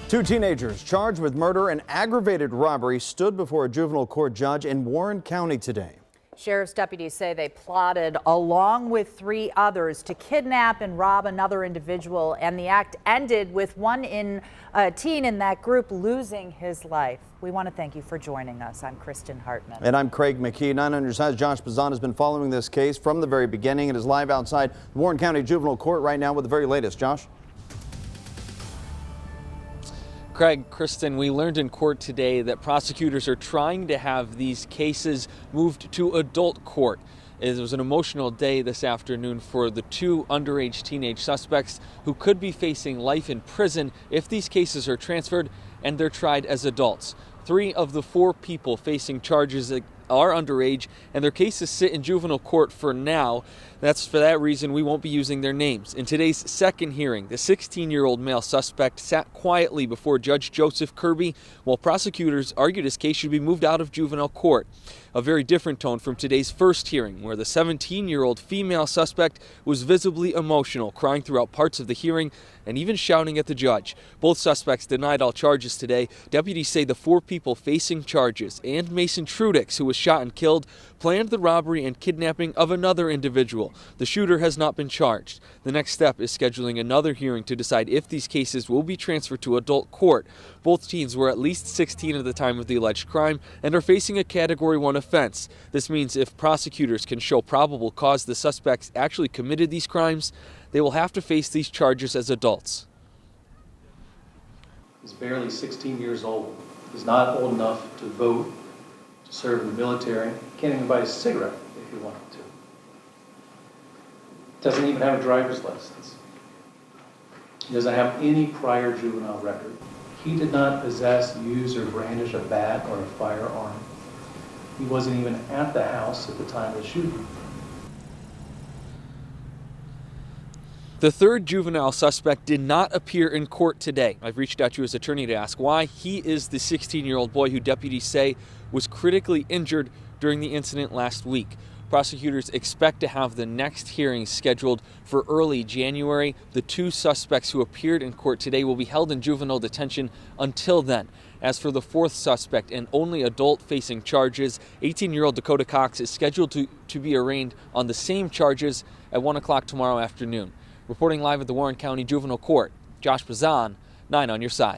Two teenagers charged with murder and aggravated robbery stood before a juvenile court judge in Warren County today. Sheriff's deputies say they plotted, along with three others, to kidnap and rob another individual, and the act ended with one teen in that group losing his life. We want to thank you for joining us. I'm Kristen Hartman. And I'm Craig McKee. 9 on your side. Josh Bazan has been following this case from the very beginning and is live outside the Warren County Juvenile Court right now with the very latest. Josh? Craig, Kristen, we learned in court today that prosecutors are trying to have these cases moved to adult court. It was an emotional day this afternoon for the two underage teenage suspects who could be facing life in prison if these cases are transferred and they're tried as adults. 3 of the 4 people facing charges are underage, and their cases sit in juvenile court for now. That's for that reason we won't be using their names. In today's second hearing, the 16-year-old male suspect sat quietly before Judge Joseph Kirby while prosecutors argued his case should be moved out of juvenile court. A very different tone from today's first hearing, where the 17-year-old female suspect was visibly emotional, crying throughout parts of the hearing and even shouting at the judge. Both suspects denied all charges today. Deputies say the 4 people facing charges and Mason Trudics, who was shot and killed, planned the robbery and kidnapping of another individual. The shooter has not been charged. The next step is scheduling another hearing to decide if these cases will be transferred to adult court. Both teens were at least 16 at the time of the alleged crime and are facing a Category 1 offense. This means if prosecutors can show probable cause the suspects actually committed these crimes, they will have to face these charges as adults. He's barely 16 years old. He's not old enough to vote, to serve in the military. He can't even buy a cigarette if he wanted to. Doesn't even have a driver's license. He doesn't have any prior juvenile record. He did not possess, use, or brandish a bat or a firearm. He wasn't even at the house at the time of the shooting. The third juvenile suspect did not appear in court today. I've reached out to his attorney to ask why. He is the 16-year-old boy who deputies say was critically injured during the incident last week. Prosecutors expect to have the next hearing scheduled for early January. The 2 suspects who appeared in court today will be held in juvenile detention until then. As for the 4th suspect and only adult facing charges, 18-year-old Dakota Cox is scheduled to be arraigned on the same charges at 1 o'clock tomorrow afternoon. Reporting live at the Warren County Juvenile Court, Josh Bazan, 9 on your side.